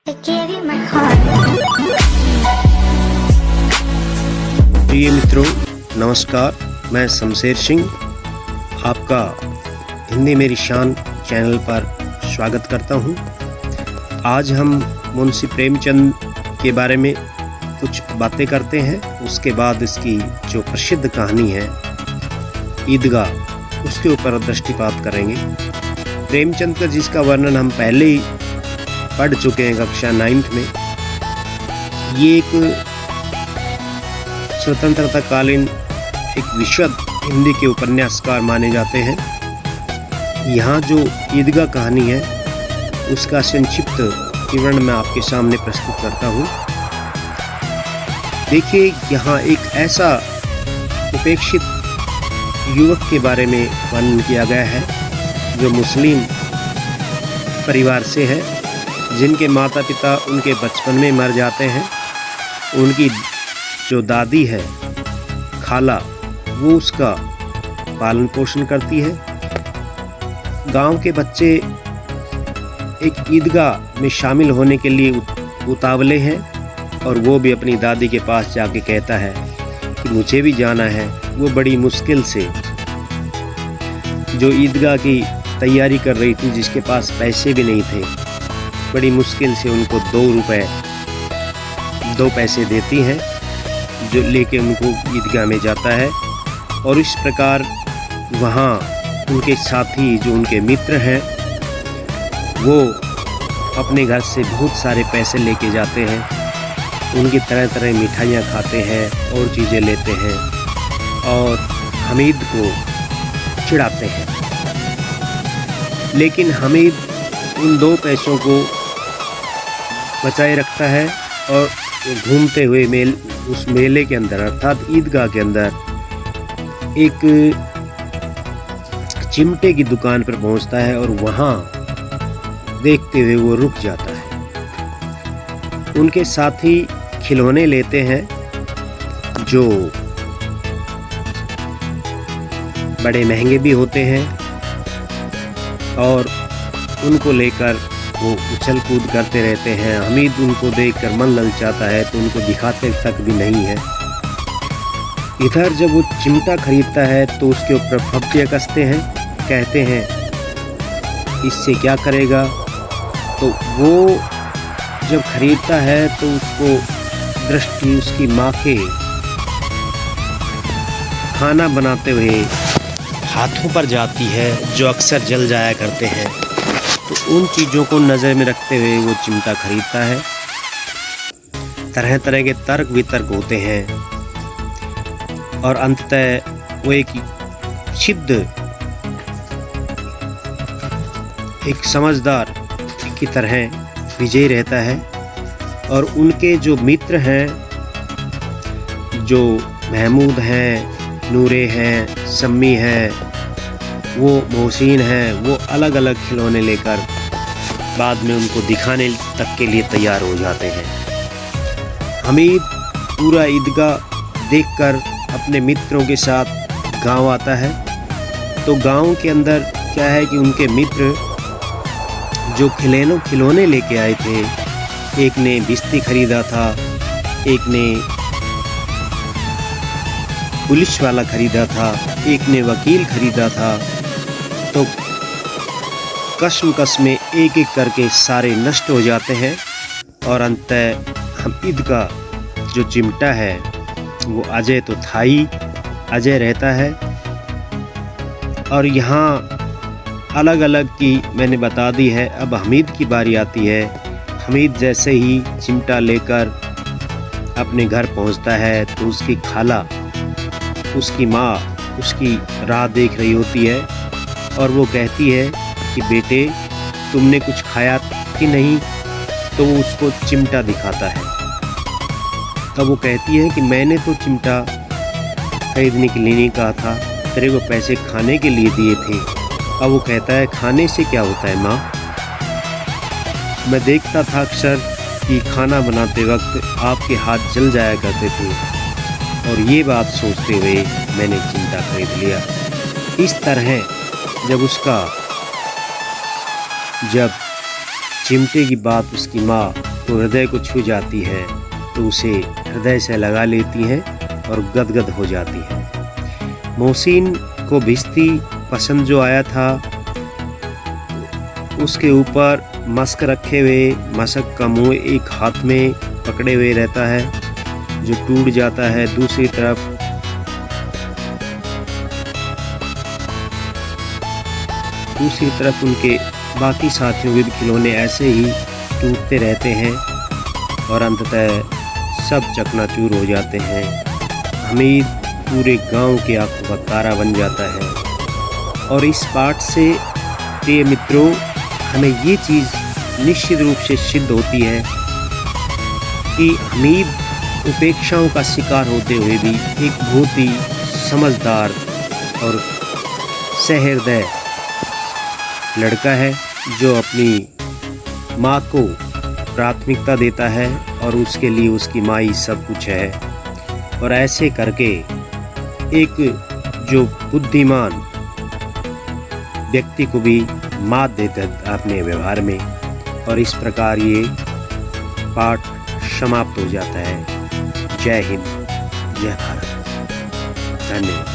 I gave you my heart. प्रिय मित्रों नमस्कार, मैं शमशेर सिंह आपका हिंदी मेरी शान चैनल पर स्वागत करता हूं। आज हम मुंशी प्रेमचंद के बारे में कुछ बातें करते हैं। उसके बाद इसकी जो प्रसिद्ध कहानी है ईदगाह, उसके ऊपर दृष्टिपात करेंगे। प्रेमचंद का जिसका वर्णन हम पहले ही पढ़ चुके हैं कक्षा 9th में। ये एक स्वतंत्रता कालीन एक विशद हिंदी के उपन्यासकार माने जाते हैं। यहाँ जो ईदगाह कहानी है उसका संक्षिप्त विवरण मैं आपके सामने प्रस्तुत करता हूँ। देखिए, यहाँ एक ऐसा उपेक्षित युवक के बारे में वर्णन किया गया है जो मुस्लिम परिवार से है, जिनके माता पिता उनके बचपन में मर जाते हैं। उनकी जो दादी है खाला, वो उसका पालन पोषण करती है। गांव के बच्चे एक ईदगाह में शामिल होने के लिए उतावले हैं और वो भी अपनी दादी के पास जाके कहता है कि मुझे भी जाना है। वो बड़ी मुश्किल से जो ईदगाह की तैयारी कर रही थी, जिसके पास पैसे भी नहीं थे, बड़ी मुश्किल से उनको 2 पैसे देती हैं, जो लेके उनको ईदगाह में जाता है। और इस प्रकार वहाँ उनके साथी जो उनके मित्र हैं वो अपने घर से बहुत सारे पैसे लेके जाते हैं। उनकी तरह तरह मिठाइयाँ खाते हैं और चीज़ें लेते हैं और हमीद को चिढ़ाते हैं। लेकिन हमीद उन 2 पैसों को बचाए रखता है और घूमते हुए उस मेले के अंदर अर्थात ईदगाह के अंदर एक चिमटे की दुकान पर पहुंचता है और वहां देखते हुए वो रुक जाता है। उनके साथी खिलौने लेते हैं जो बड़े महंगे भी होते हैं और उनको लेकर वो उछल कूद करते रहते हैं। हमीद उनको देखकर मन ललचाता है तो उनको दिखाते तक भी नहीं है। इधर जब वो चिमटा खरीदता है तो उसके ऊपर फब्तियाँ कसते हैं, कहते हैं इससे क्या करेगा। तो वो जब खरीदता है तो उसको दृष्टि उसकी माँ के खाना बनाते हुए हाथों पर जाती है, जो अक्सर जल जाया करते हैं। तो उन चीज़ों को नज़र में रखते हुए वो चिमटा खरीदता है। तरह तरह के तर्क वितर्क होते हैं और अंततः वो एक सिद्ध, एक समझदार की तरह विजयी रहता है। और उनके जो मित्र हैं, जो महमूद हैं, नूरे हैं, सम्मी हैं, वो मोहसिन हैं, वो अलग अलग खिलौने लेकर बाद में उनको दिखाने तक के लिए तैयार हो जाते हैं। हमीद पूरा ईदगाह देखकर अपने मित्रों के साथ गांव आता है। तो गांव के अंदर क्या है कि उनके मित्र जो खिलौने लेके आए थे, एक ने बिस्ती खरीदा था, एक ने पुलिस वाला खरीदा था, एक ने वकील खरीदा था। तो कश्मकश में एक एक करके सारे नष्ट हो जाते हैं और अंततः हमीद का जो चिमटा है वो अजय तो था ही, अजय रहता है। और यहाँ अलग अलग की मैंने बता दी है। अब हमीद की बारी आती है। हमीद जैसे ही चिमटा लेकर अपने घर पहुँचता है तो उसकी खाला, उसकी माँ उसकी राह देख रही होती है और वो कहती है कि बेटे तुमने कुछ खाया कि नहीं। तो वो उसको चिमटा दिखाता है। तब वो कहती है कि मैंने तो चिमटा खरीदने के लिए नहीं कहा था, तेरे को पैसे खाने के लिए दिए थे। अब वो कहता है खाने से क्या होता है माँ, मैं देखता था अक्सर कि खाना बनाते वक्त आपके हाथ जल जाया करते थे और ये बात सोचते हुए मैंने चिमटा खरीद लिया। इस तरह जब चिमटे की बात उसकी माँ तो हृदय को छू जाती है, तो उसे हृदय से लगा लेती हैं और गदगद हो जाती हैं। मोहसिन को भिश्ती पसंद जो आया था, उसके ऊपर मस्क रखे हुए मशक का मुंह एक हाथ में पकड़े हुए रहता है जो टूट जाता है। दूसरी तरफ उनके बाकी साथियों के खिलौने ऐसे ही टूटते रहते हैं और अंततः सब चकनाचूर हो जाते हैं। हमीद पूरे गांव की आंखों का तारा बन जाता है। और इस पाठ से प्रिय मित्रों, हमें ये चीज़ निश्चित रूप से सिद्ध होती है कि हमीद उपेक्षाओं का शिकार होते हुए भी एक बहुत ही समझदार और सहृदय लड़का है जो अपनी माँ को प्राथमिकता देता है और उसके लिए उसकी माँ ही सब कुछ है। और ऐसे करके एक जो बुद्धिमान व्यक्ति को भी मात देता है अपने व्यवहार में। और इस प्रकार ये पाठ समाप्त हो जाता है। जय हिंद, जय भारत, धन्यवाद।